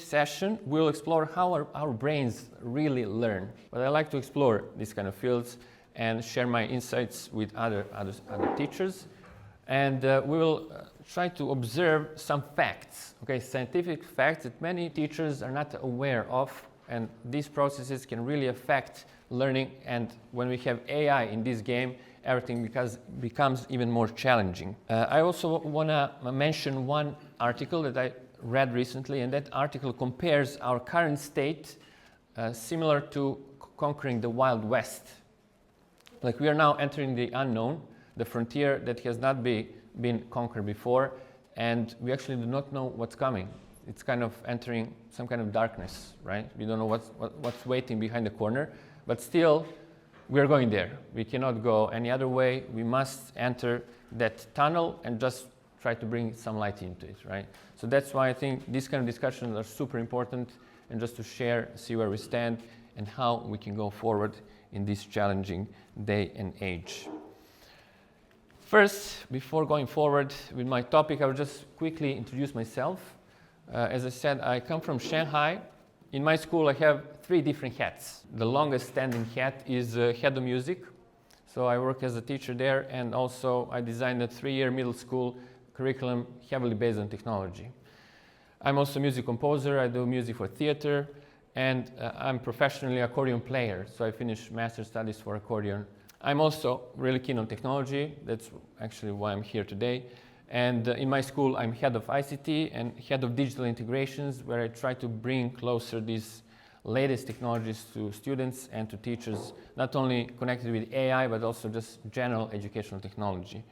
session, we'll explore how our brains really learn. But I like to explore these kind of fields and share my insights with other teachers. And we will try to observe some facts, okay, scientific facts that many teachers are not aware of, and these processes can really affect learning. And when we have AI in this game, everything becomes even more challenging. I also want to mention one article that I read recently, and that article compares our current state similar to conquering the Wild West. Like, we are now entering the unknown, the frontier that has not been conquered before, and we actually do not know what's coming. It's kind of entering some kind of darkness, right? We don't know what's waiting behind the corner, but still, we're going there. We cannot go any other way. We must enter that tunnel and just try to bring some light into it, right? So that's why I think these kind of discussions are super important, and just to share, see where we stand and how we can go forward in this challenging day and age. First, before going forward with my topic, I will just quickly introduce myself. As I said, I come from Shanghai. In my school, I have 3 different hats. The longest standing hat is head of music. So I work as a teacher there, and also I designed a 3-year middle school curriculum heavily based on technology. I'm also a music composer. I do music for theater, and I'm professionally an accordion player. So I finished master's studies for accordion. I'm also really keen on technology. That's actually why I'm here today. And in my school, I'm head of ICT and head of digital integrations, where I try to bring closer these latest technologies to students and to teachers, not only connected with AI, but also just general educational technology.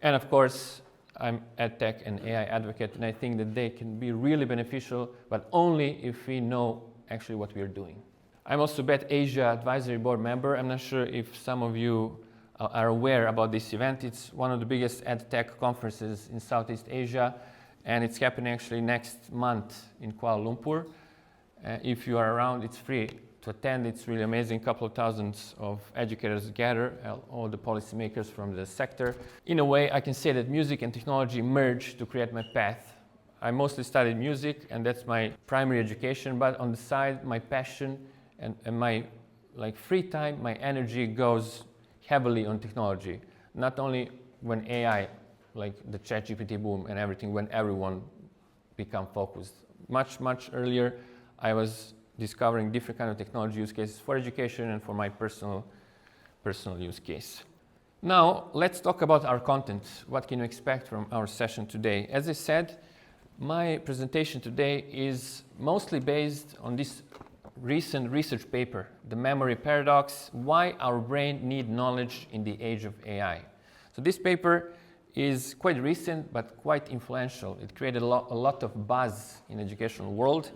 And of course, I'm EdTech and AI advocate, and I think that they can be really beneficial, but only if we know actually what we are doing. I'm also BET Asia Advisory Board member. I'm not sure if some of you are aware about this event. It's one of the biggest EdTech conferences in Southeast Asia, and it's happening actually next month in Kuala Lumpur. If you are around, it's free to attend. It's really amazing. A couple of thousands of educators gather, all the policymakers from the sector. In a way, I can say that music and technology merge to create my path. I mostly studied music, and that's my primary education, but on the side, my passion and my free time, my energy goes heavily on technology. Not only when AI, like the ChatGPT boom and everything, when everyone become focused. Much earlier, I was discovering different kind of technology use cases for education and for my personal use case. Now, let's talk about our content. What can you expect from our session today? As I said, my presentation today is mostly based on this recent research paper, The Memory Paradox, Why Our Brain Need Knowledge in the Age of AI. So this paper is quite recent, but quite influential. It created a lot of buzz in the educational world,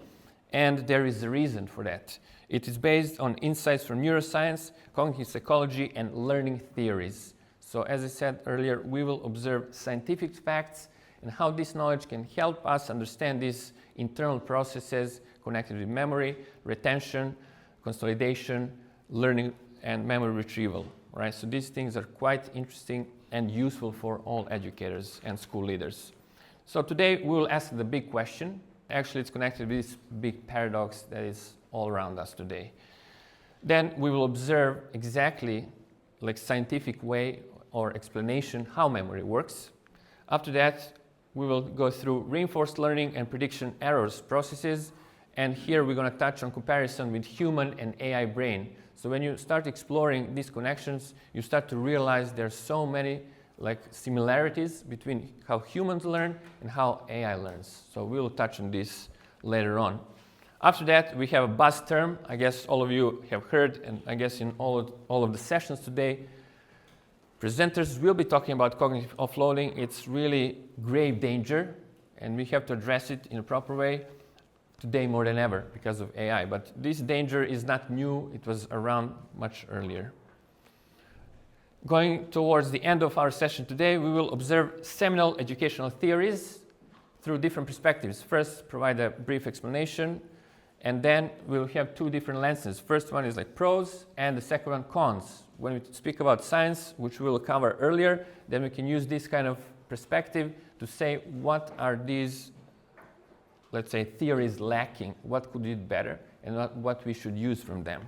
and there is a reason for that. It is based on insights from neuroscience, cognitive psychology, and learning theories. So as I said earlier, we will observe scientific facts and how this knowledge can help us understand these internal processes connected with memory, retention, consolidation, learning, and memory retrieval. Right? So these things are quite interesting and useful for all educators and school leaders. So today we will ask the big question. Actually, it's connected with this big paradox that is all around us today. Then we will observe exactly, like scientific way or explanation, how memory works. After that, we will go through reinforced learning and prediction errors processes. And here we're going to touch on comparison with human and AI brain. So when you start exploring these connections, you start to realize there's so many similarities between how humans learn and how AI learns. So we will touch on this later on. After that, we have a buzz term. I guess all of you have heard, and I guess in all of the sessions today, presenters will be talking about cognitive offloading. It's really grave danger, and we have to address it in a proper way today more than ever because of AI. But this danger is not new. It was around much earlier. Going towards the end of our session today, we will observe seminal educational theories through different perspectives. First, provide a brief explanation, and then we'll have 2 different lenses. First one is like pros, and the second one cons. When we speak about science, which we will cover earlier, then we can use this kind of perspective to say what are these let's say, theories lacking, what could be better, and what we should use from them.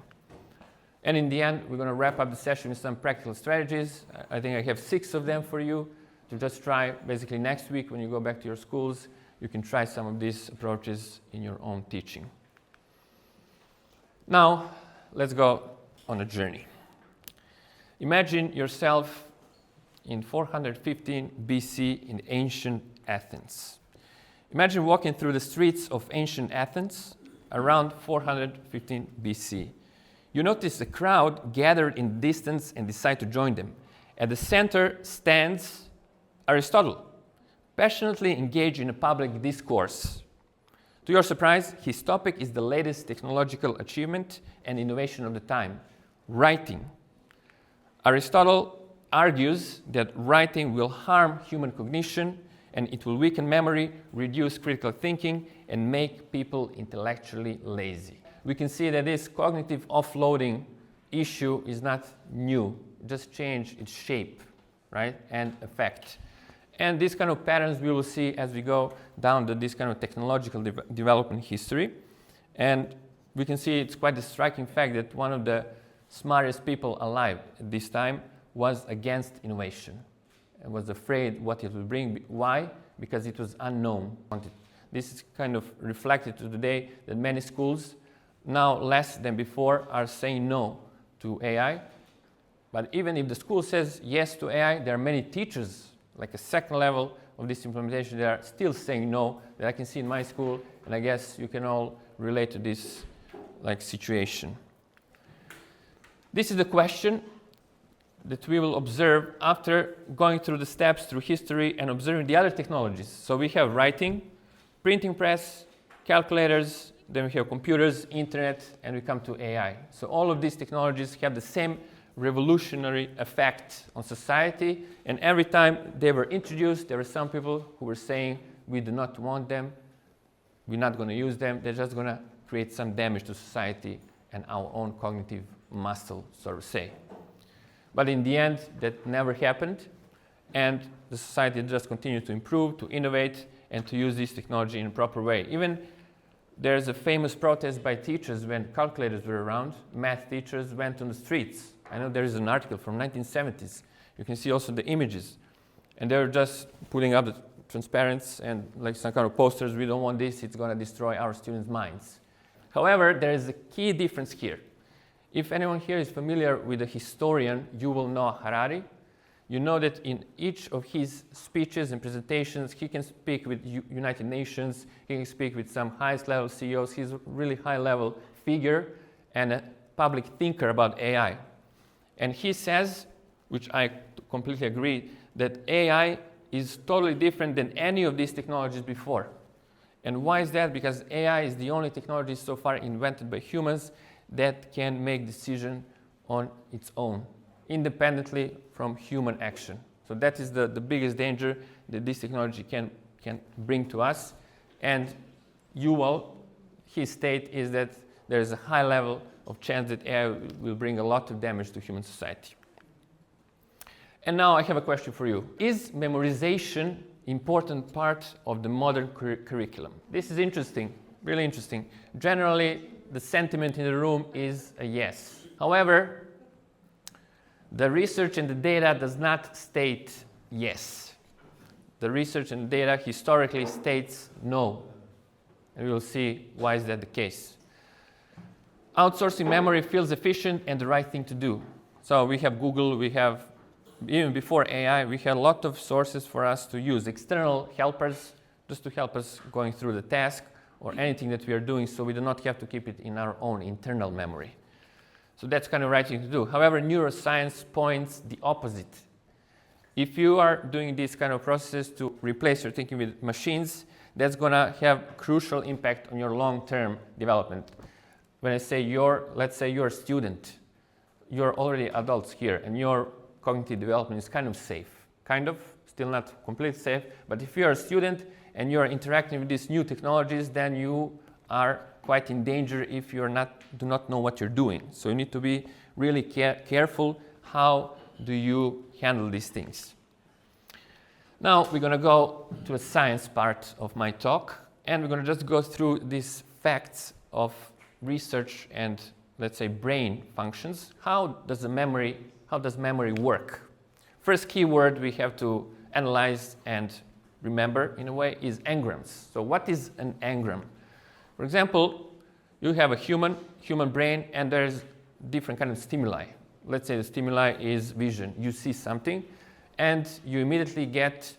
And in the end, we're going to wrap up the session with some practical strategies. I think I have 6 of them for you to just try. Basically, next week when you go back to your schools, you can try some of these approaches in your own teaching. Now, let's go on a journey. Imagine yourself in 415 BC in ancient Athens. Imagine walking through the streets of ancient Athens around 415 BC. You notice a crowd gathered in the distance and decide to join them. At the center stands Aristotle, passionately engaged in a public discourse. To your surprise, his topic is the latest technological achievement and innovation of the time, writing. Aristotle argues that writing will harm human cognition and it will weaken memory, reduce critical thinking, and make people intellectually lazy. We can see that this cognitive offloading issue is not new, it just changed its shape, right, and effect. And these kind of patterns we will see as we go down this kind of technological development history. And we can see it's quite a striking fact that one of the smartest people alive at this time was against innovation and was afraid what it would bring. Why? Because it was unknown. This is kind of reflected to today that many schools, now less than before, are saying no to AI. But even if the school says yes to AI, there are many teachers, like a second level of this implementation, they are still saying no, that I can see in my school, and I guess you can all relate to this situation. This is the question that we will observe after going through the steps through history and observing the other technologies. So we have writing, printing press, calculators, then we have computers, internet, and we come to AI. So all of these technologies have the same revolutionary effect on society, and every time they were introduced, there were some people who were saying, we do not want them, we're not going to use them, they're just going to create some damage to society and our own cognitive muscle, so to say. But in the end, that never happened, and the society just continued to improve, to innovate, and to use this technology in a proper way. Even there's a famous protest by teachers when calculators were around. Math teachers went on the streets. I know there is an article from 1970s. You can see also the images. And they're just putting up the transparents and like some kind of posters. We don't want this. It's going to destroy our students' minds. However, there is a key difference here. If anyone here is familiar with a historian, you will know Harari. You know that in each of his speeches and presentations, he can speak with United Nations, he can speak with some highest level CEOs. He's a really high level figure and a public thinker about AI. And he says, which I completely agree, that AI is totally different than any of these technologies before. And why is that? Because AI is the only technology so far invented by humans that can make decisions on its own, independently from human action. So that is the biggest danger that this technology can bring to us. And his state is that there is a high level of chance that AI will bring a lot of damage to human society. And now I have a question for you. Is memorization important part of the modern curriculum? This is interesting, really interesting. Generally, the sentiment in the room is a yes. However, the research and the data does not state yes. The research and the data historically states no. And we will see why is that the case. Outsourcing memory feels efficient and the right thing to do. So we have Google, we have, even before AI, we had a lot of sources for us to use, external helpers, just to help us going through the task or anything that we are doing, so we do not have to keep it in our own internal memory. So that's kind of right thing to do. However, neuroscience points the opposite. If you are doing these kind of processes to replace your thinking with machines, that's going to have crucial impact on your long-term development. When I say let's say you're a student, you're already adults here, and your cognitive development is kind of safe. Kind of, still not completely safe, but if you're a student and you're interacting with these new technologies, then you are quite in danger if you do not know what you're doing. So you need to be really careful. How do you handle these things? Now we're going to go to a science part of my talk, and we're going to just go through these facts of research and, let's say, brain functions. How does memory work? First keyword we have to analyze and remember in a way is engrams. So what is an engram? For example, you have a human brain, and there's different kind of stimuli. Let's say the stimuli is vision. You see something and you immediately get,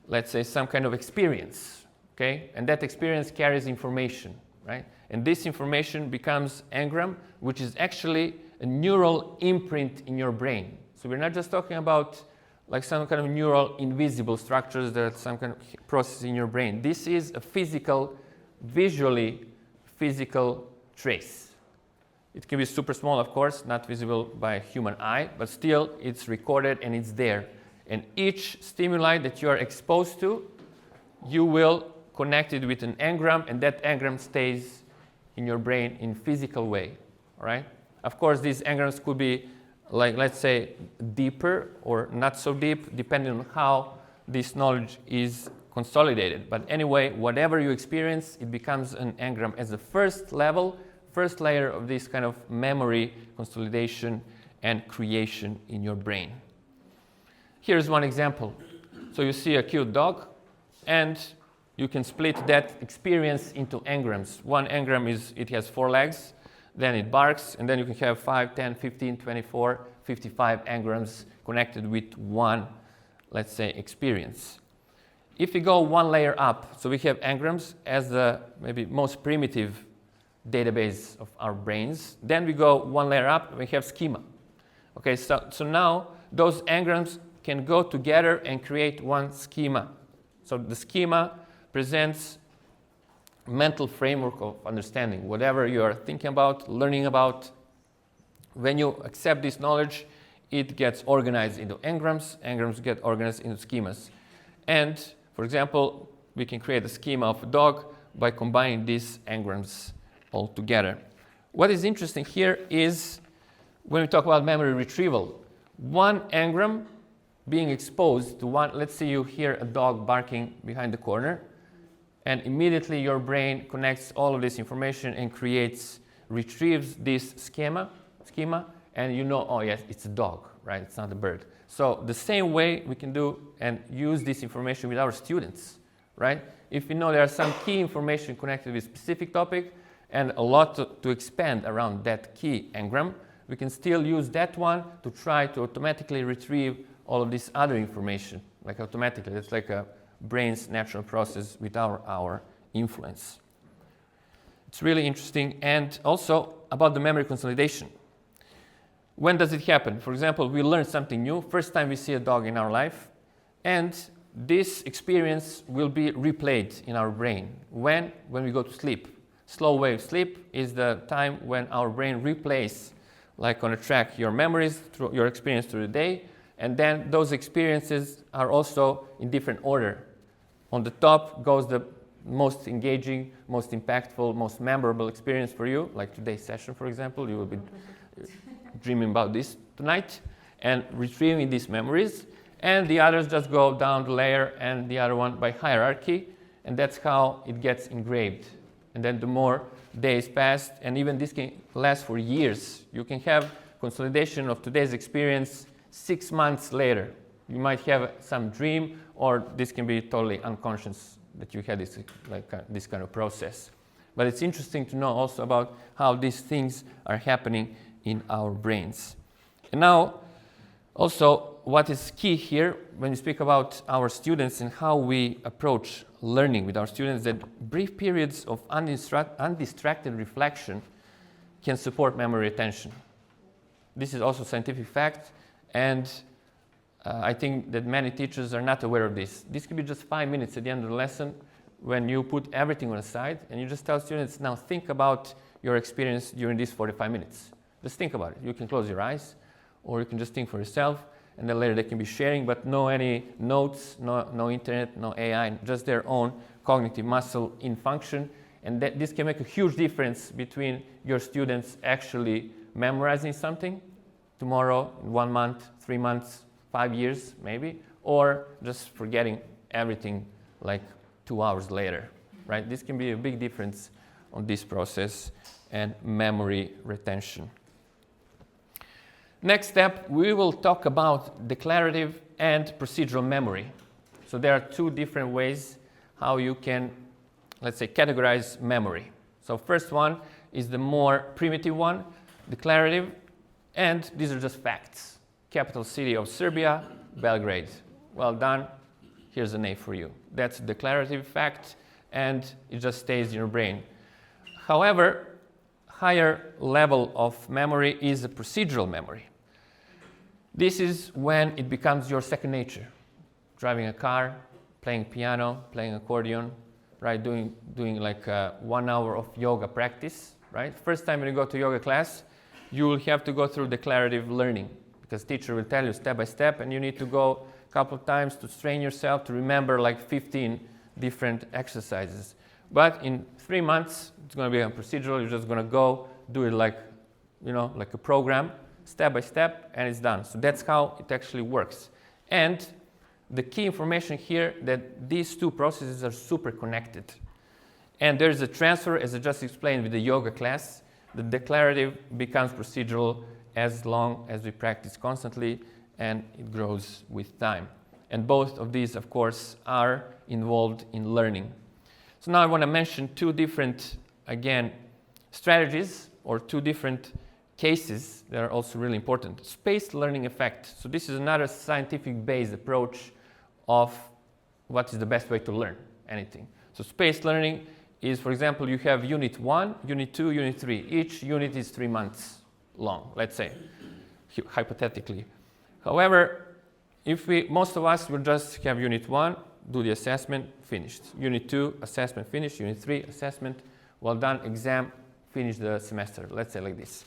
let's say, some kind of experience, okay? And that experience carries information, right? And this information becomes engram, which is actually a neural imprint in your brain. So we're not just talking about like some kind of neural invisible structures that are some kind of process in your brain. This is a visually physical trace. It can be super small, of course, not visible by a human eye, but still it's recorded and it's there. And each stimuli that you are exposed to, you will connect it with an engram, and that engram stays in your brain in physical way, all right? Of course, these engrams could be, like, let's say, deeper or not so deep, depending on how this knowledge is consolidated. But anyway, whatever you experience, it becomes an engram as a first layer of this kind of memory consolidation and creation in your brain. Here's one example. So you see a cute dog, and you can split that experience into engrams. One engram is it has 4 legs, then it barks, and then you can have 5, 10, 15, 24, 55 engrams connected with one, let's say, experience. If we go one layer up, so we have engrams as the maybe most primitive database of our brains. Then we go one layer up, and we have schema. Okay, so now those engrams can go together and create one schema. So the schema presents mental framework of understanding. Whatever you are thinking about, learning about, when you accept this knowledge, it gets organized into engrams. Engrams get organized into schemas. And, for example, we can create a schema of a dog by combining these engrams all together. What is interesting here is when we talk about memory retrieval, one engram being exposed to one, let's say you hear a dog barking behind the corner, and immediately your brain connects all of this information and retrieves this schema, and you know, oh yes, it's a dog, right? It's not a bird. So the same way we can do and use this information with our students, right? If we know there are some key information connected with a specific topic and a lot to expand around that key engram, we can still use that one to try to automatically retrieve all of this other information, like automatically. It's like a brain's natural process without our influence. It's really interesting. And also about the memory consolidation. When does it happen? For example, we learn something new, first time we see a dog in our life, and this experience will be replayed in our brain. When we go to sleep. Slow wave sleep is the time when our brain replays, like on a track, your memories, through your experience through the day, and then those experiences are also in different order. On the top goes the most engaging, most impactful, most memorable experience for you, like today's session, for example. You will be dreaming about this tonight and retrieving these memories. And the others just go down the layer, and the other one by hierarchy, and that's how it gets engraved. And then the more days pass, and even this can last for years. You can have consolidation of today's experience 6 months later. You might have some dream, or this can be totally unconscious that you had this, this kind of process. But it's interesting to know also about how these things are happening in our brains. And now, also, what is key here when we speak about our students and how we approach learning with our students, that brief periods of undistracted reflection can support memory retention. This is also scientific fact, and I think that many teachers are not aware of this. This could be just 5 minutes at the end of the lesson when you put everything on the side and you just tell students, now think about your experience during these 45 minutes. Just think about it. You can close your eyes, or you can just think for yourself, and then later they can be sharing, but no any notes, no internet, no AI, just their own cognitive muscle in function. And this can make a huge difference between your students actually memorizing something tomorrow, 1 month, 3 months, 5 years maybe, or just forgetting everything like 2 hours later. right? This can be a big difference on this process and memory retention. Next step, we will talk about declarative and procedural memory. So there are two different ways how you can, let's say, categorize memory. So first one is the more primitive one, declarative, and these are just facts. Capital city of Serbia, Belgrade. Well done, here's an A for you. That's a declarative fact, and it just stays in your brain. However, higher level of memory is a procedural memory. This is when it becomes your second nature. Driving a car, playing piano, playing accordion, right? Doing like 1 hour of yoga practice, right? First time when you go to yoga class, you will have to go through declarative learning because teacher will tell you step by step, and you need to go a couple of times to train yourself to remember like 15 different exercises. But in 3 months, it's going to be a procedural. You're just going to go do it like, like a program, step by step, and it's done. So that's how it actually works. And the key information here that these two processes are super connected. And there's a transfer, as I just explained with the yoga class. The declarative becomes procedural as long as we practice constantly, and it grows with time. And both of these, of course, are involved in learning. So now I want to mention two different, again, strategies or two different cases that are also really important. Spaced learning effect. So this is another scientific-based approach of what is the best way to learn anything. So spaced learning is, for example, you have unit 1, unit 2, unit 3. Each unit is 3 months long, let's say, hypothetically. However, most of us will just have unit 1, do the assessment, finished. Unit 2, assessment, finished. Unit 3, assessment, well done, exam, finish the semester, let's say like this.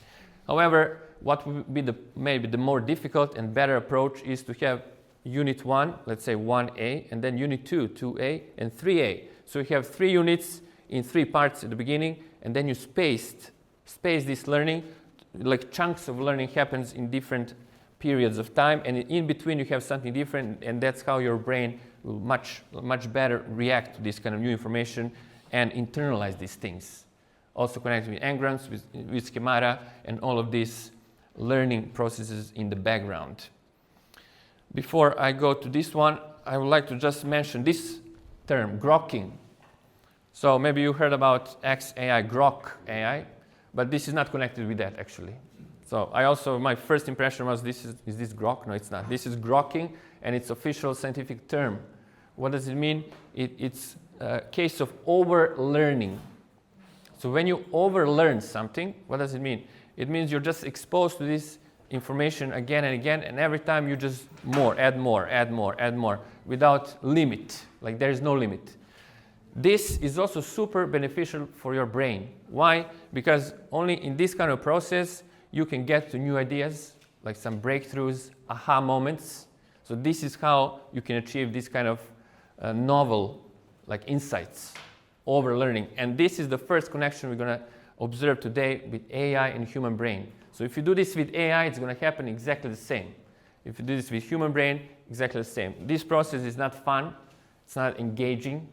However, what would be maybe the more difficult and better approach is to have unit 1, let's say 1A, and then unit 2, 2A, and 3A. So you have 3 units in 3 parts at the beginning, and then you space this learning, like chunks of learning happens in different periods of time, and in between you have something different, and that's how your brain will much better react to this kind of new information and internalize these things. Also connected with ENGRAMS, with SCHEMATA, and all of these learning processes in the background. Before I go to this one, I would like to just mention this term, grokking. So maybe you heard about XAI, grok AI, but this is not connected with that actually. So my first impression was is this grok? No, it's not. This is grokking, and it's official scientific term. What does it mean? It's a case of over-learning. So when you over-learn something, what does it mean? It means you're just exposed to this information again and again, and every time you just add more, without limit. Like there is no limit. This is also super beneficial for your brain. Why? Because only in this kind of process you can get to new ideas, like some breakthroughs, aha moments. So this is how you can achieve this kind of novel, like insights, over-learning. And this is the first connection we're going to observe today with AI and human brain. So if you do this with AI, it's going to happen exactly the same. If you do this with human brain, exactly the same. This process is not fun, it's not engaging,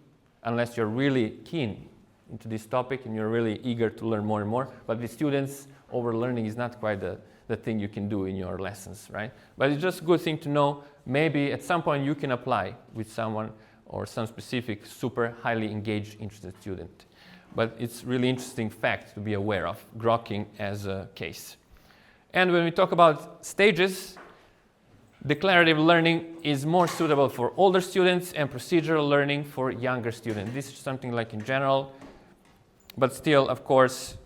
unless you're really keen into this topic and you're really eager to learn more and more. But with students, over-learning is not quite the thing you can do in your lessons, right? But it's just a good thing to know. Maybe at some point you can apply with someone or some specific super highly engaged, interested student. But it's really interesting fact to be aware of, grokking as a case. And when we talk about stages, declarative learning is more suitable for older students and procedural learning for younger students. This is something like in general, but still, of course,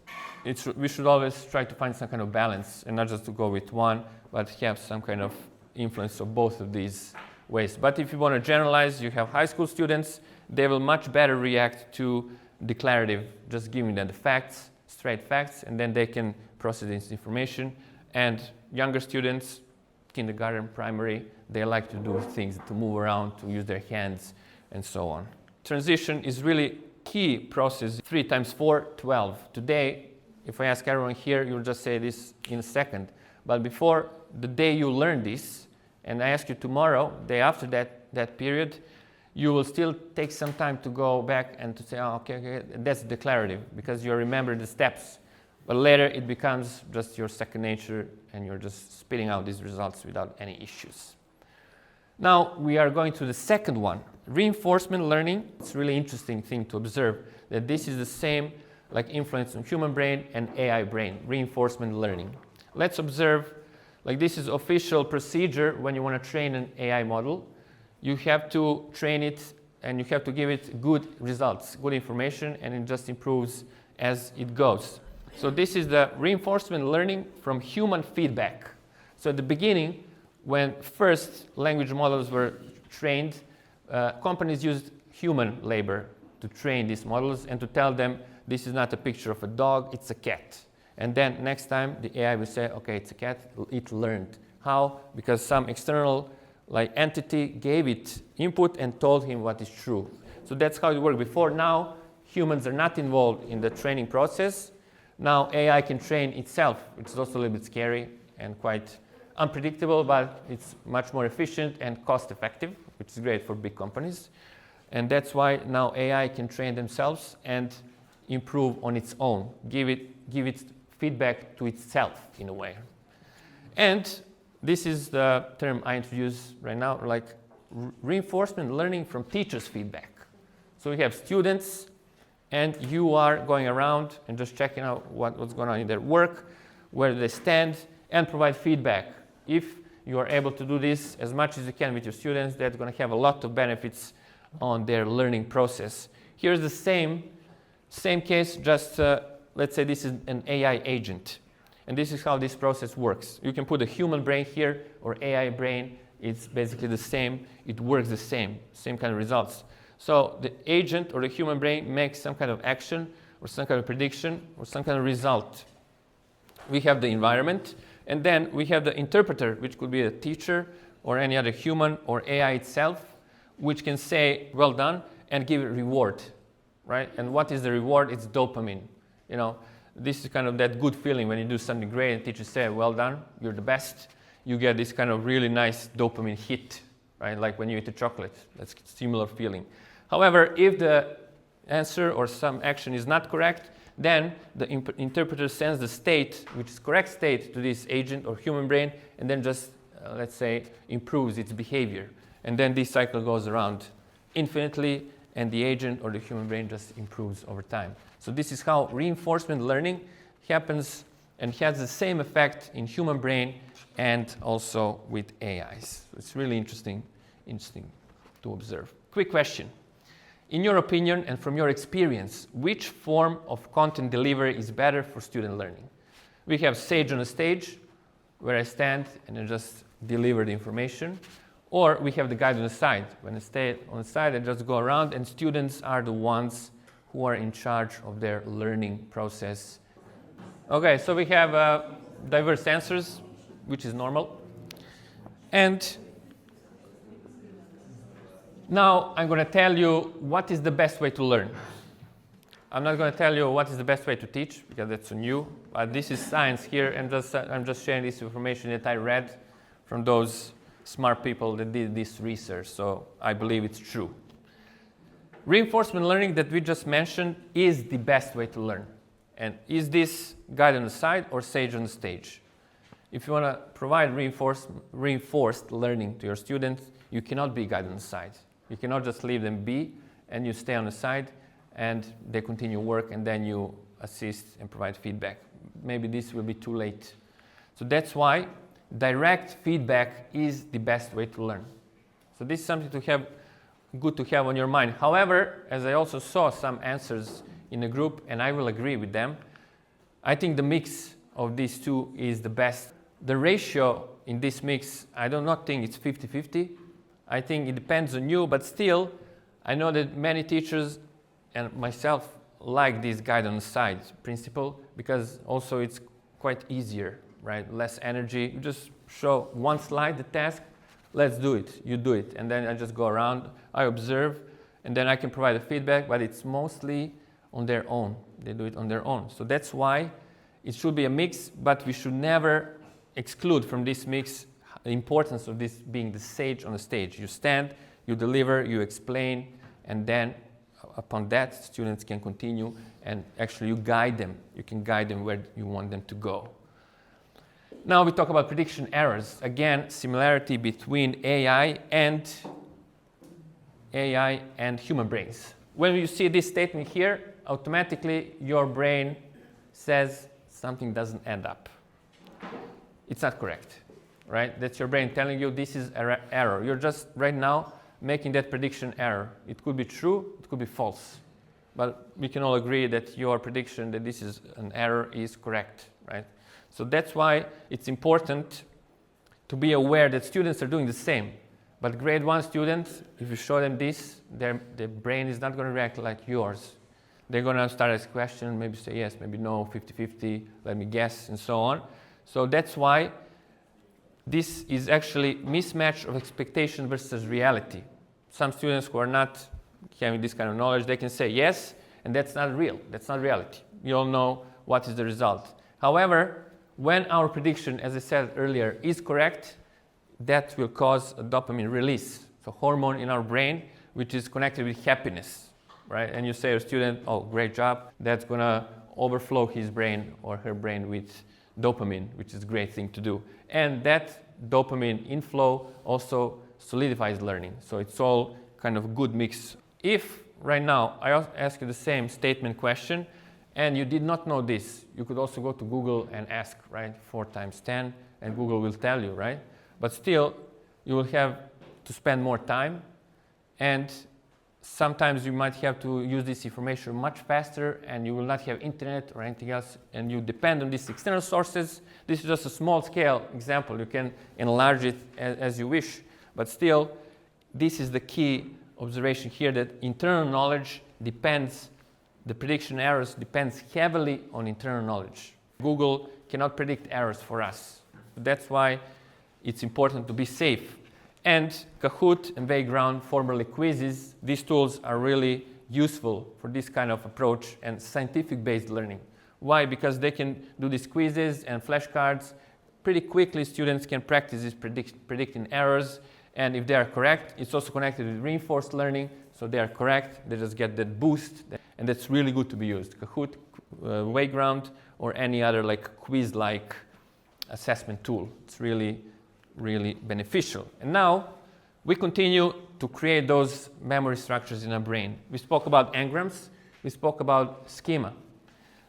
we should always try to find some kind of balance and not just to go with one, but have some kind of influence of both of these ways. But if you want to generalize, you have high school students, they will much better react to declarative, just giving them the facts, straight facts, and then they can process this information. And younger students, kindergarten, primary, they like to do things, to move around, to use their hands, and so on. Transition is really key process. 3 times 4, 12. Today, if I ask everyone here, you'll just say this in a second. But before the day you learn this, and I ask you tomorrow, day after that period, you will still take some time to go back and to say, oh, okay, that's declarative, because you remember the steps. But later it becomes just your second nature, and you're just spitting out these results without any issues. Now we are going to the second one, reinforcement learning. It's a really interesting thing to observe that this is the same like influence on human brain and AI brain, reinforcement learning. Let's observe, like this is official procedure when you want to train an AI model. You have to train it and you have to give it good results, good information, and it just improves as it goes. So this is the reinforcement learning from human feedback. So at the beginning, when first language models were trained, companies used human labor to train these models and to tell them this is not a picture of a dog, it's a cat. And then next time the AI will say, okay, it's a cat, it learned. How? Because some external entity gave it input and told him what is true. So that's how it worked before. Now humans are not involved in the training process. Now AI can train itself, which is also a little bit scary and quite unpredictable, but it's much more efficient and cost effective, which is great for big companies. And that's why now AI can train themselves and improve on its own, give it feedback to itself in a way. And this is the term I introduced right now, like reinforcement learning from teachers' feedback. So we have students, and you are going around and just checking out what's going on in their work, where they stand, and provide feedback. If you are able to do this as much as you can with your students, that's going to have a lot of benefits on their learning process. Here's the same case, just let's say this is an AI agent. And this is how this process works. You can put a human brain here or AI brain. It's basically the same. It works the same kind of results. So the agent or the human brain makes some kind of action or some kind of prediction or some kind of result. We have the environment, and then we have the interpreter, which could be a teacher or any other human or AI itself, which can say, well done, and give a reward, right? And what is the reward? It's dopamine. You know, this is kind of that good feeling when you do something great and teachers say, well done, you're the best. You get this kind of really nice dopamine hit, right? Like when you eat a chocolate, that's a similar feeling. However, if the answer or some action is not correct, then the interpreter sends the state, which is correct state, to this agent or human brain, and then just, let's say, improves its behavior. And then this cycle goes around infinitely, and the agent or the human brain just improves over time. So this is how reinforcement learning happens and has the same effect in human brain and also with AIs. So it's really interesting to observe. Quick question. In your opinion and from your experience, which form of content delivery is better for student learning? We have Sage on a stage, where I stand and I just deliver the information. Or we have the guide on the side. When I stay on the side, I just go around, and students are the ones who are in charge of their learning process. Okay, so we have diverse answers, which is normal. And now I'm going to tell you what is the best way to learn. I'm not going to tell you what is the best way to teach, because that's on you. But this is science here, and I'm just sharing this information that I read from those smart people that did this research, so I believe it's true. Reinforcement learning that we just mentioned is the best way to learn. And is this guide on the side or Sage on the stage? If you want to provide reinforced learning to your students, you cannot be guide on the side. You cannot just leave them be and you stay on the side and they continue work and then you assist and provide feedback. Maybe this will be too late. So that's why direct feedback is the best way to learn. So this is something good to have on your mind. However, as I also saw some answers in the group, and I will agree with them, I think the mix of these two is the best. The ratio in this mix, I do not think it's 50-50. I think it depends on you, but still, I know that many teachers and myself like this guide on the side principle, because also it's quite easier, right? Less energy. You just show one slide, the task, let's do it, you do it. And then I just go around, I observe, and then I can provide the feedback, but it's mostly on their own. They do it on their own. So that's why it should be a mix, but we should never exclude from this mix the importance of this being the sage on the stage. You stand, You deliver, you explain, and then upon that, students can continue and actually you guide them. You can guide them where you want them to go. Now we talk about prediction errors. Again, similarity between AI and human brains. When you see this statement here, automatically your brain says something doesn't add up. It's not correct, right? That's your brain telling you this is an error. You're just right now making that prediction error. It could be true, it could be false. But we can all agree that your prediction that this is an error is correct, right? So that's why it's important to be aware that students are doing the same. But grade 1 students, if you show them this, their brain is not going to react like yours. They're going to start asking questions, maybe say yes, maybe no, 50-50, let me guess, and so on. So that's why this is actually mismatch of expectation versus reality. Some students who are not having this kind of knowledge, they can say yes, and that's not real, that's not reality. You don't know what is the result. However, when our prediction, as I said earlier, is correct, that will cause a dopamine release, so hormone in our brain, which is connected with happiness, right? And you say to a student, oh, great job, that's going to overflow his brain or her brain with dopamine, which is a great thing to do. And that dopamine inflow also solidifies learning. So it's all kind of a good mix. If right now I ask you the same statement question and you did not know this, you could also go to Google and ask, right, 4 times 10, and Google will tell you, right? But still, you will have to spend more time, and sometimes you might have to use this information much faster, and you will not have internet or anything else, and you depend on these external sources. This is just a small scale example. You can enlarge it as you wish, but still, this is the key observation here, that internal knowledge depends, the prediction errors depends heavily on internal knowledge. Google cannot predict errors for us. That's why it's important to be safe. And Kahoot and Vagrant, formerly quizzes, these tools are really useful for this kind of approach and scientific-based learning. Why? Because they can do these quizzes and flashcards. Pretty quickly, students can practice these predicting errors. And if they are correct, it's also connected with reinforced learning. So they are correct, they just get that boost. And that's really good to be used. Kahoot, Vagrant, or any other like quiz-like assessment tool. It's really beneficial. And now we continue to create those memory structures in our brain. We spoke about engrams, we spoke about schema.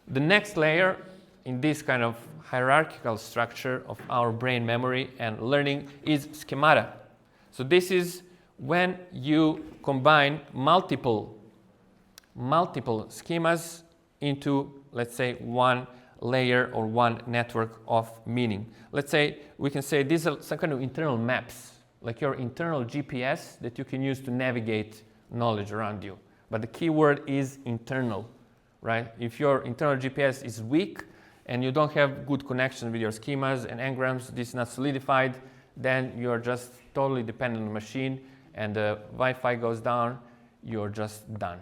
The next layer in this kind of hierarchical structure of our brain memory and learning is schemata. So this is when you combine multiple schemas into, let's say, one layer or one network of meaning. Let's say we can say these are some kind of internal maps, like your internal GPS that you can use to navigate knowledge around you. But the key word is internal, right? If your internal GPS is weak and you don't have good connection with your schemas and engrams, this is not solidified, then you're just totally dependent on the machine, and the Wi-Fi goes down, you're just done.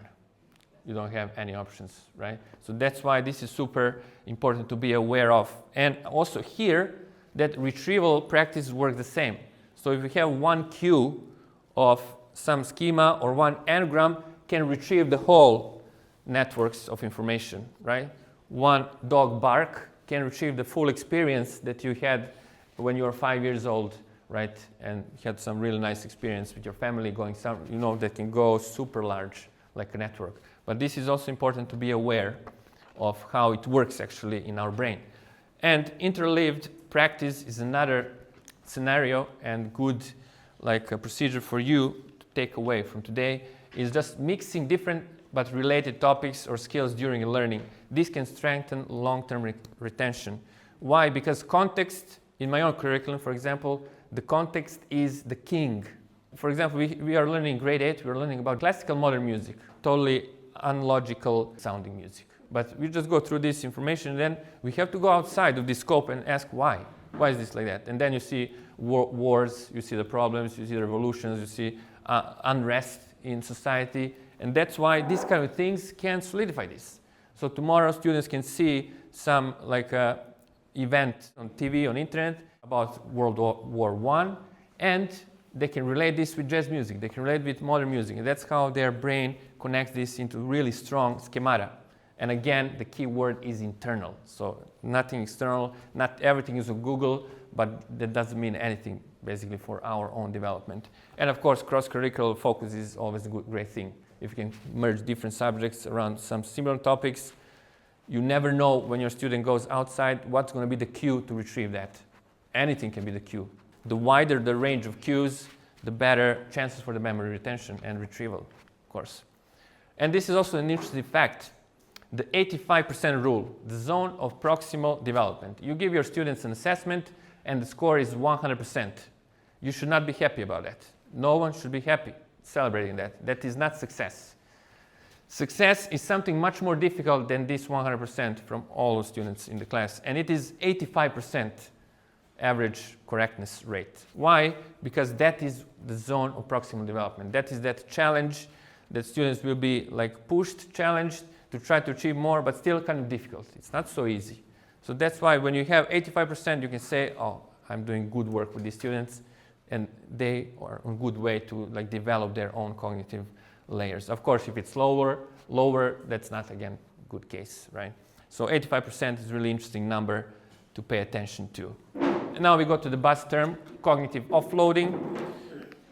You don't have any options, right? So that's why this is super important to be aware of. And also here, that retrieval practices work the same. So if you have one cue of some schema or one engram can retrieve the whole networks of information, right? One dog bark can retrieve the full experience that you had when you were 5 years old, right? And you had some really nice experience with your family going some, you know, that can go super large like a network. But this is also important to be aware of how it works actually in our brain. And interleaved practice is another scenario and good like a procedure for you to take away from today is just mixing different but related topics or skills during learning. This can strengthen long-term retention. Why? Because context, in my own curriculum, for example, the context is the king. For example, we are learning in grade 8, we are learning about classical modern music, totally unlogical sounding music. But we just go through this information, and then we have to go outside of this scope and ask why. Why is this like that? And then you see wars, you see the problems, you see the revolutions, you see unrest in society. And that's why these kind of things can solidify this. So tomorrow students can see some like event on TV, on internet about World War I, and they can relate this with jazz music, they can relate with modern music, and that's how their brain connects this into really strong schemata. And again, the key word is internal. So nothing external, not everything is on Google, but that doesn't mean anything basically for our own development. And of course, cross-curricular focus is always a great thing. If you can merge different subjects around some similar topics, you never know when your student goes outside what's going to be the cue to retrieve that. Anything can be the cue. The wider the range of cues, the better chances for the memory retention and retrieval, of course. And this is also an interesting fact. The 85% rule, the zone of proximal development. You give your students an assessment and the score is 100%. You should not be happy about that. No one should be happy celebrating that. That is not success. Success is something much more difficult than this 100% from all the students in the class. And it is 85% average correctness rate. Why? Because that is the zone of proximal development. That is that challenge that students will be like pushed, challenged to try to achieve more, but still kind of difficult. It's not so easy. So that's why when you have 85%, you can say, oh, I'm doing good work with these students, and they are on a good way to like develop their own cognitive layers. Of course, if it's lower, that's not, again, good case, right? So 85% is a really interesting number to pay attention to. And now we go to the buzz term, cognitive offloading.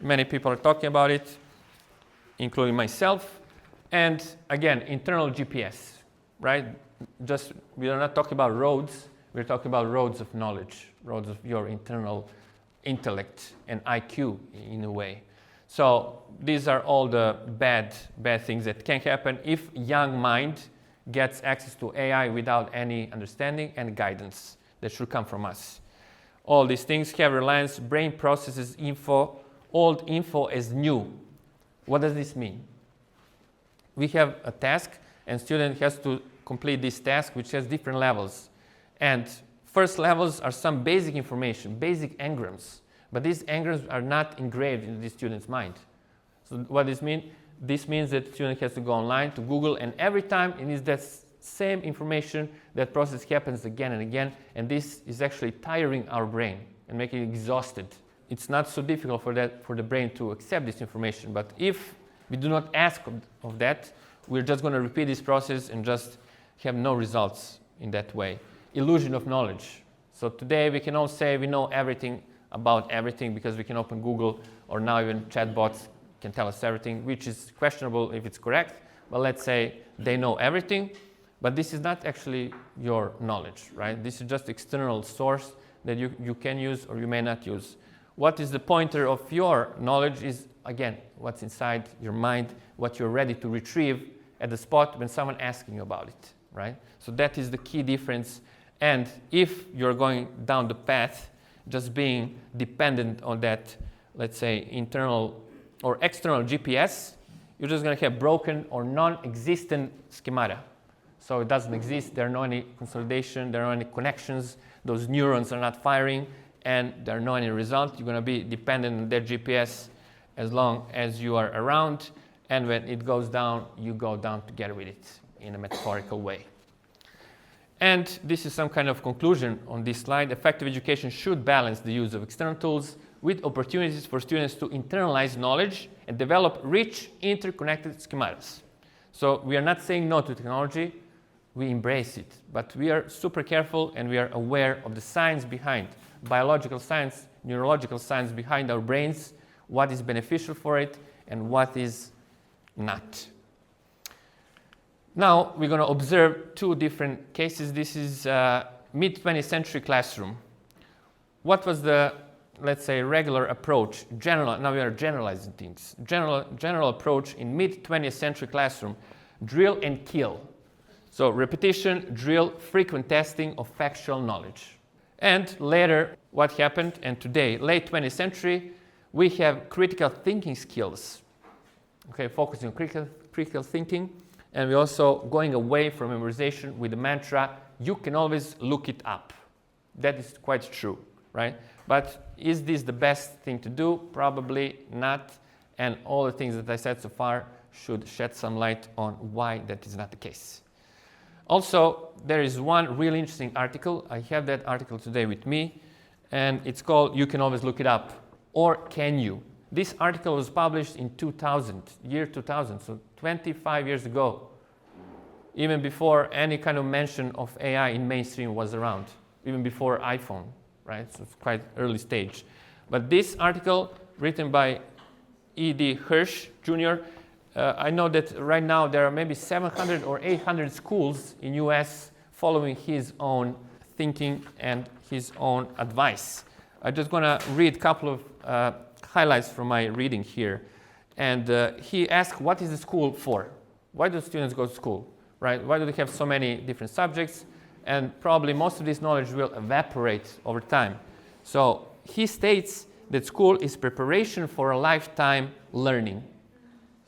Many people are talking about it, including myself. And again, internal GPS, right? Just, we are not talking about roads, we're talking about roads of knowledge, roads of your internal intellect and IQ in a way. So these are all the bad things that can happen if young mind gets access to AI without any understanding and guidance that should come from us. All these things have reliance, brain processes info, old info as new. What does this mean? We have a task and student has to complete this task which has different levels. And first levels are some basic information, basic engrams. But these engrams are not engraved in the student's mind. So what does this mean? This means that the student has to go online to Google, and every time it is that same information, that process happens again and again, and this is actually tiring our brain and making it exhausted. It's not so difficult for the brain to accept this information, but if we do not ask of that, we're just going to repeat this process and just have no results in that way. Illusion of knowledge. So today we can all say we know everything about everything because we can open Google, or now even chatbots can tell us everything, which is questionable if it's correct. But let's say they know everything, but this is not actually your knowledge, right? This is just external source that you can use or you may not use. What is the pointer of your knowledge is, again, what's inside your mind, what you're ready to retrieve at the spot when someone asking you about it, right? So that is the key difference. And if you're going down the path just being dependent on that, let's say, internal or external GPS, you're just going to have broken or non-existent schemata. So it doesn't exist, there are no any consolidation, there are no any connections, those neurons are not firing, and there are no any result. You're going to be dependent on that GPS as long as you are around, and when it goes down, you go down together with it in a metaphorical way. And this is some kind of conclusion on this slide. Effective education should balance the use of external tools with opportunities for students to internalize knowledge and develop rich, interconnected schematas. So we are not saying no to technology, we embrace it, but we are super careful and we are aware of the science behind, biological science, neurological science behind our brains, what is beneficial for it and what is not. Now we're going to observe two different cases. This is mid-20th century classroom. What was the, let's say, regular approach, general, now we are generalizing things, general approach in mid-20th century classroom, drill and kill. So repetition, drill, frequent testing of factual knowledge. And later, what happened, and today, late 20th century, we have critical thinking skills. Okay, focusing on critical thinking. And we're also going away from memorization with the mantra, you can always look it up. That is quite true, right? But is this the best thing to do? Probably not. And all the things that I said so far should shed some light on why that is not the case. Also, there is one really interesting article. I have that article today with me. And it's called, You Can Always Look It Up. Or Can You? This article was published in 2000, year 2000, so 25 years ago, even before any kind of mention of AI in mainstream was around, even before iPhone, right? So it's quite early stage. But this article, written by E.D. Hirsch Jr., I know that right now there are maybe 700 or 800 schools in US following his own thinking and his own advice. I'm just going to read a couple of highlights from my reading here. And he asked, what is the school for? Why do students go to school, right? Why do they have so many different subjects? And probably most of this knowledge will evaporate over time. So he states that school is preparation for a lifetime learning.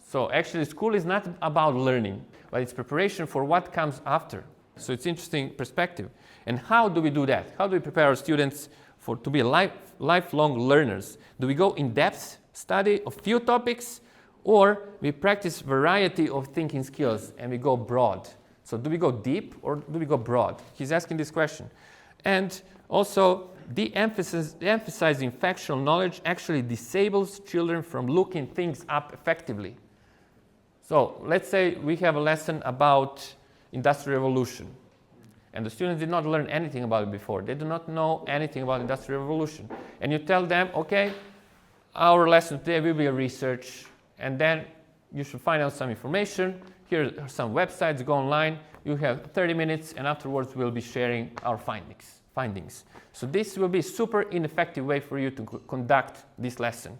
So actually school is not about learning, but it's preparation for what comes after. So it's interesting perspective. And how do we do that? How do we prepare our students to be lifelong learners? Do we go in depth study of few topics, or we practice variety of thinking skills and we go broad? So do we go deep or do we go broad? He's asking this question. And also, de-emphasizing factual knowledge actually disables children from looking things up effectively. So let's say we have a lesson about Industrial Revolution, and the students did not learn anything about it before. They do not know anything about Industrial Revolution. And you tell them, okay, our lesson today will be a research, and then you should find out some information. Here are some websites, go online. You have 30 minutes, and afterwards we'll be sharing our findings. So this will be a super ineffective way for you to conduct this lesson.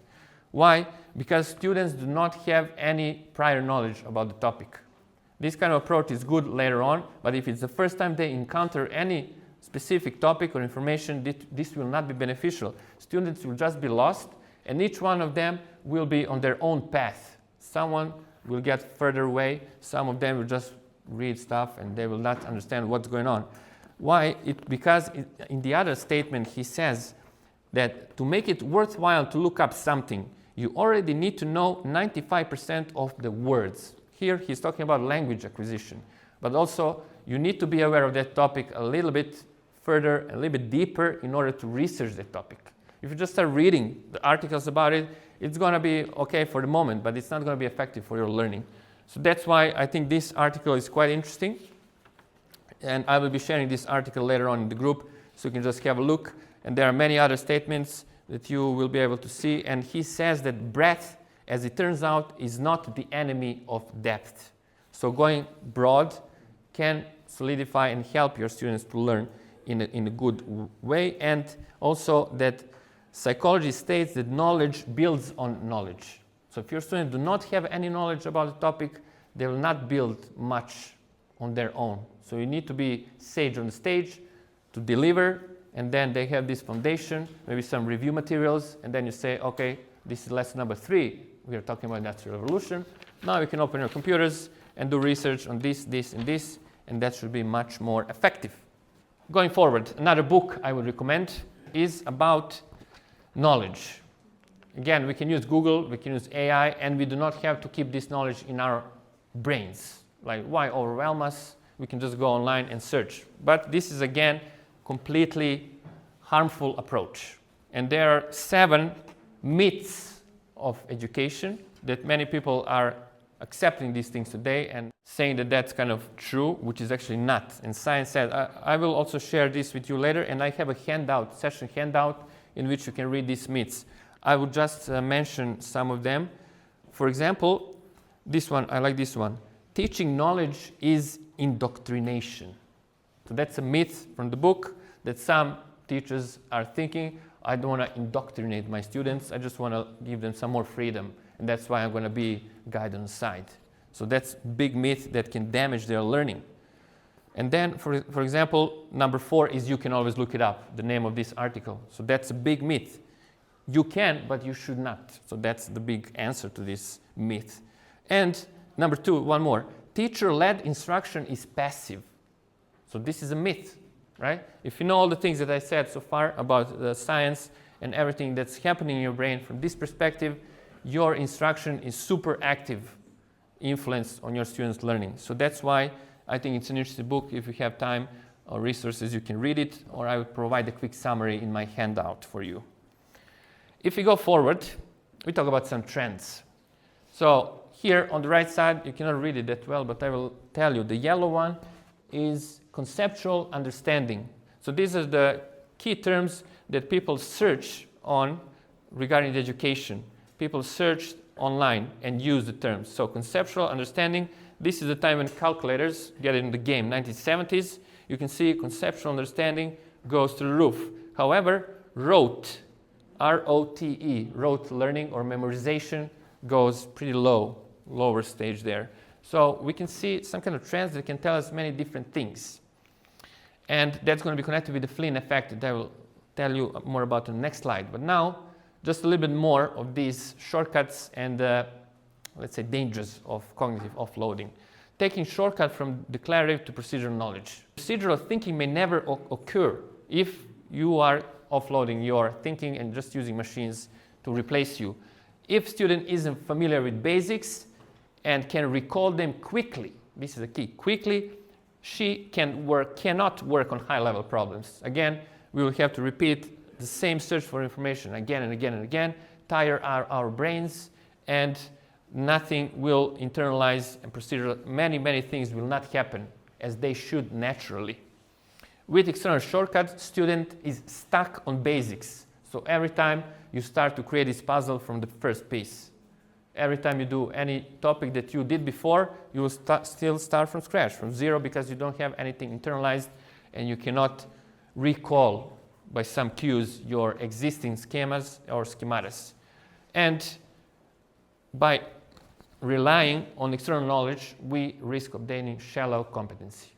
Why? Because students do not have any prior knowledge about the topic. This kind of approach is good later on, but if it's the first time they encounter any specific topic or information, this will not be beneficial. Students will just be lost, and each one of them will be on their own path. Someone will get further away, some of them will just read stuff and they will not understand what's going on. Why? Because in the other statement he says that to make it worthwhile to look up something, you already need to know 95% of the words. Here he's talking about language acquisition, but also you need to be aware of that topic a little bit further, a little bit deeper in order to research that topic. If you just start reading the articles about it, it's going to be okay for the moment, but it's not going to be effective for your learning. So that's why I think this article is quite interesting. And I will be sharing this article later on in the group, so you can just have a look. And there are many other statements that you will be able to see. And he says that breadth, as it turns out, is not the enemy of depth. So going broad can solidify and help your students to learn in a good way. And also that psychology states that knowledge builds on knowledge. So if your students do not have any knowledge about the topic, they will not build much on their own. So you need to be sage on the stage to deliver, and then they have this foundation, maybe some review materials, and then you say, okay, this is lesson number 3. We are talking about Industrial Revolution. Now you can open your computers and do research on this, this, and this, and that should be much more effective. Going forward, another book I would recommend is about knowledge. Again, we can use Google, we can use AI, and we do not have to keep this knowledge in our brains. Like, why overwhelm us? We can just go online and search. But this is, again, completely harmful approach. And there are 7 myths of education that many people are accepting these things today and saying that that's kind of true, which is actually not. And science said, I will also share this with you later, and I have a handout, session handout, in which you can read these myths. I will just mention some of them. For example, this one, I like this one. Teaching knowledge is indoctrination. So that's a myth from the book that some teachers are thinking, I don't want to indoctrinate my students, I just want to give them some more freedom, and that's why I'm going to be guide on the side. So that's a big myth that can damage their learning. And then, for example, number 4 is you can always look it up, the name of this article. So that's a big myth. You can, but you should not. So that's the big answer to this myth. And number 2, one more. Teacher-led instruction is passive. So this is a myth, right? If you know all the things that I said so far about the science and everything that's happening in your brain from this perspective, your instruction is super active influence on your students' learning. So that's why I think it's an interesting book. If you have time or resources, you can read it, or I will provide a quick summary in my handout for you. If we go forward, we talk about some trends. So here on the right side, you cannot read it that well, but I will tell you. The yellow one is conceptual understanding. So these are the key terms that people search on regarding the education. People search online and use the terms. So conceptual understanding, this is the time when calculators get in the game, 1970s. You can see conceptual understanding goes to the roof. However, rote, R-O-T-E, rote learning or memorization goes pretty low, lower stage there. So we can see some kind of trends that can tell us many different things. And that's going to be connected with the FLYNN effect that I will tell you more about in the next slide. But now, just a little bit more of these shortcuts and let's say dangers of cognitive offloading. Taking shortcut from declarative to procedural knowledge. Procedural thinking may never occur if you are offloading your thinking and just using machines to replace you. If student isn't familiar with basics and can recall them quickly, this is the key, quickly, she cannot work on high-level problems. Again, we will have to repeat the same search for information again and again and again, tire our brains, and nothing will internalize and procedural. Many things will not happen as they should naturally. With external shortcuts, student is stuck on basics. So every time you start to create this puzzle from the first piece. Every time you do any topic that you did before, you will still start from scratch, from zero, because you don't have anything internalized and you cannot recall by some cues your existing schemas or schematas. And by relying on external knowledge, we risk obtaining shallow competency.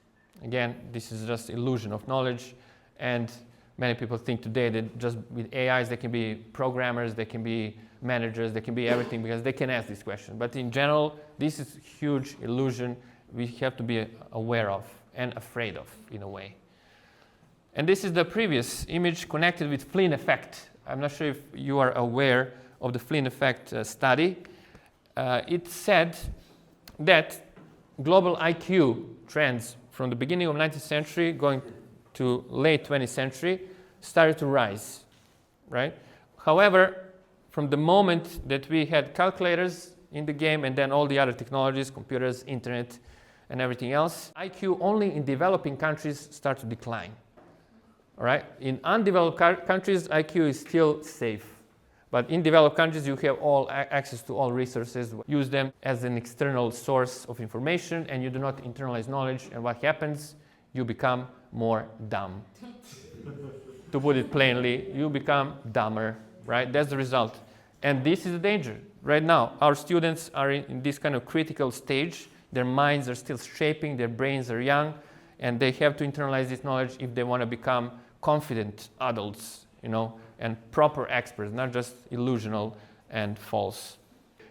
Again, this is just illusion of knowledge, and many people think today that just with AIs they can be programmers, they can be managers, they can be everything because they can ask this question. But in general, this is a huge illusion we have to be aware of and afraid of in a way. And this is the previous image connected with FLYNN effect. I'm not sure if you are aware of the FLYNN effect study. It said that global IQ trends from the beginning of 19th century going to late 20th century started to rise, right? However, from the moment that we had calculators in the game and then all the other technologies, computers, internet, and everything else, IQ only in developing countries start to decline, all right? In undeveloped countries, IQ is still safe. But in developed countries, you have all access to all resources. Use them as an external source of information, and you do not internalize knowledge. And what happens? You become more dumb. To put it plainly, you become dumber, right? That's the result. And this is the danger. Right now, our students are in this kind of critical stage. Their minds are still shaping, their brains are young, and they have to internalize this knowledge if they want to become confident adults, you know, and proper experts, not just illusional and false.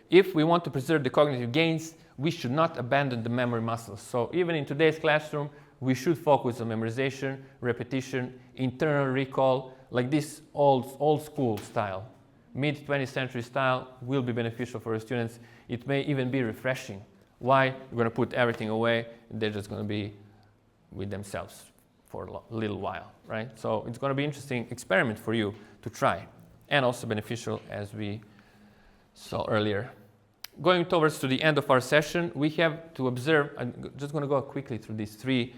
If we want to preserve the cognitive gains, we should not abandon the memory muscles. So even in today's classroom, we should focus on memorization, repetition, internal recall, like this old school style. Mid-20th century style will be beneficial for our students. It may even be refreshing. Why? We're going to put everything away, and they're just going to be with themselves for a little while, right? So it's going to be an interesting experiment for you to try, and also beneficial as we saw earlier. Going towards to the end of our session, we have to observe, I'm just going to go quickly through these three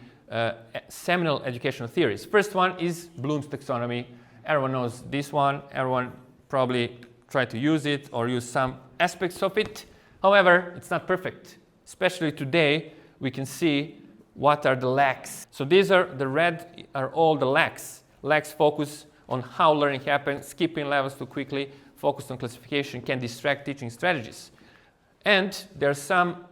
seminal educational theories. First one is Bloom's taxonomy. Everyone knows this one. Everyone probably tried to use it or use some aspects of it. However, it's not perfect. Especially today, we can see what are the lacks. So these are the red are all the lacks. Lacks focus on how learning happens, skipping levels too quickly, focus on classification, can distract teaching strategies. And there are some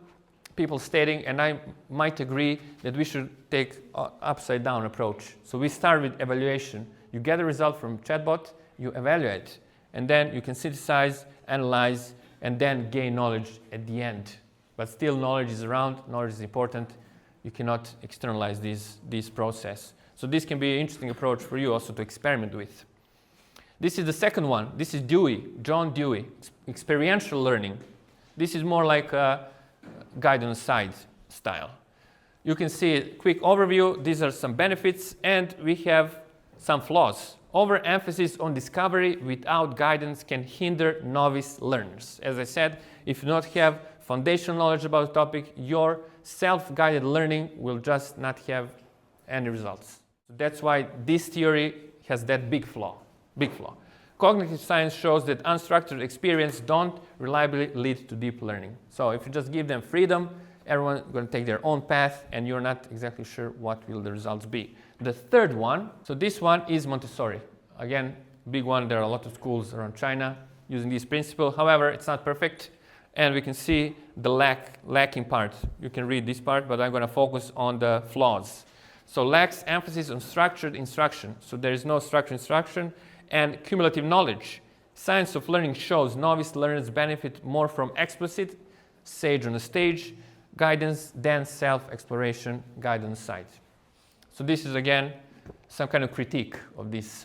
people stating, and I might agree, that we should take an upside down approach. So we start with evaluation. You get a result from chatbot, you evaluate, and then you can synthesize, analyze, and then gain knowledge at the end. But still knowledge is around, knowledge is important. You cannot externalize this process. So this can be an interesting approach for you also to experiment with. This is the second one. This is Dewey, John Dewey, experiential learning. This is more like a guide on the side style. You can see a quick overview. These are some benefits, and we have some flaws. Overemphasis on discovery without guidance can hinder novice learners. As I said, if you don't have foundational knowledge about the topic, your self-guided learning will just not have any results. That's why this theory has that big flaw. Cognitive science shows that unstructured experience don't reliably lead to deep learning. So if you just give them freedom, everyone's going to take their own path, and you're not exactly sure what will the results be. The third one, so this one is Montessori. Again, big one. There are a lot of schools around China using this principle. However, it's not perfect, and we can see the lacking part. You can read this part, but I'm going to focus on the flaws. So lacks emphasis on structured instruction. So there is no structured instruction and cumulative knowledge. Science of learning shows novice learners benefit more from explicit, sage on the stage, guidance than self-exploration, guidance side. So this is again some kind of critique of this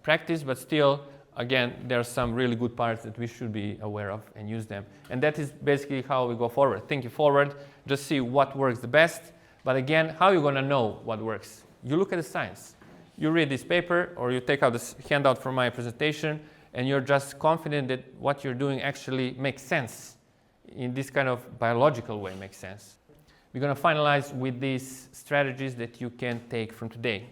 practice, but still, again, there are some really good parts that we should be aware of and use them. And that is basically how we go forward. Thinking forward, just see what works the best. But again, how are you going to know what works? You look at the science. You read this paper, or you take out this handout from my presentation, and you're just confident that what you're doing actually makes sense. In this kind of biological way makes sense. We're going to finalize with these strategies that you can take from today.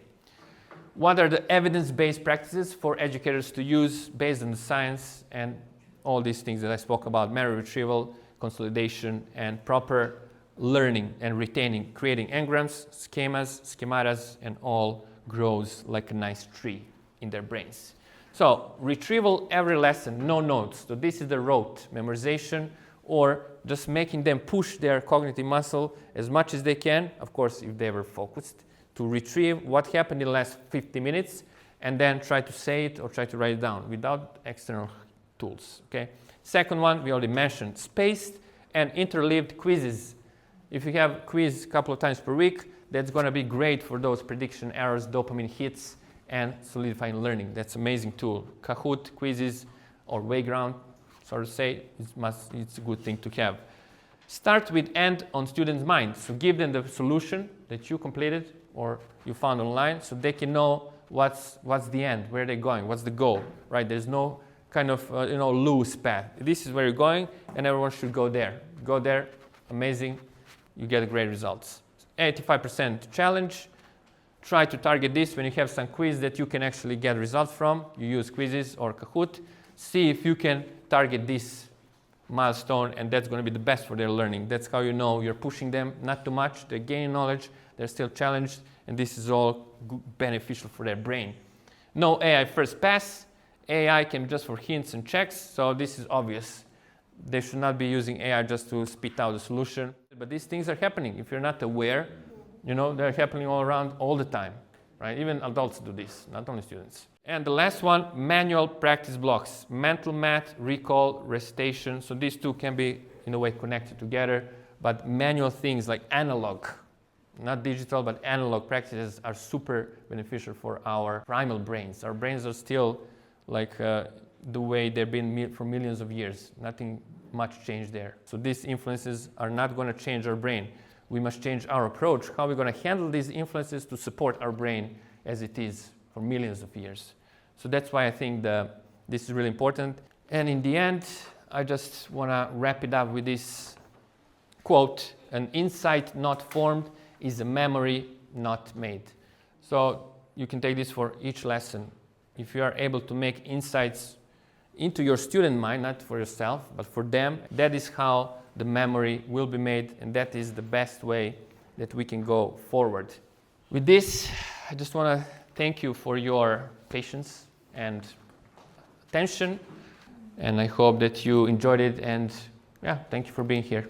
What are the evidence-based practices for educators to use based on the science and all these things that I spoke about: memory retrieval, consolidation, and proper learning and retaining, creating engrams, schemas, schematas, and all grows like a nice tree in their brains. So retrieval every lesson, no notes. So this is the rote memorization, or just making them push their cognitive muscle as much as they can, of course, if they were focused, to retrieve what happened in the last 50 minutes and then try to say it or try to write it down without external tools. Okay. Second one, we already mentioned, spaced and interleaved quizzes. If you have quiz a couple of times per week, that's going to be great for those prediction errors, dopamine hits, and solidifying learning. That's an amazing tool. Kahoot quizzes or Wayground, so to say, it's a good thing to have. Start with end on students' minds. So give them the solution that you completed or you found online, so they can know what's the end, where they're going, what's the goal, right? There's no kind of loose path. This is where you're going, and everyone should go there. Go there, amazing, you get great results. 85% challenge. Try to target this when you have some quiz that you can actually get results from. You use quizzes or Kahoot. See if you can target this milestone, and that's going to be the best for their learning. That's how you know you're pushing them, not too much. They're gaining knowledge, they're still challenged, and this is all beneficial for their brain. No AI first pass. AI can be just for hints and checks, so this is obvious. They should not be using AI just to spit out the solution. But these things are happening. If you're not aware, they're happening all around all the time, right? Even adults do this, not only students. And the last one, manual practice blocks. Mental math, recall, recitation. So these two can be, in a way, connected together. But manual things like analog, not digital, but analog practices are super beneficial for our primal brains. Our brains are still like the way they've been for millions of years. Nothing much changed there. So these influences are not going to change our brain. We must change our approach. How are we going to handle these influences to support our brain as it is for millions of years? So that's why I think this is really important. And in the end, I just want to wrap it up with this quote: an insight not formed is a memory not made. So you can take this for each lesson. If you are able to make insights into your student mind, not for yourself, but for them, that is how the memory will be made, and that is the best way that we can go forward. With this, I just want to thank you for your patience and attention, and I hope that you enjoyed it, and thank you for being here.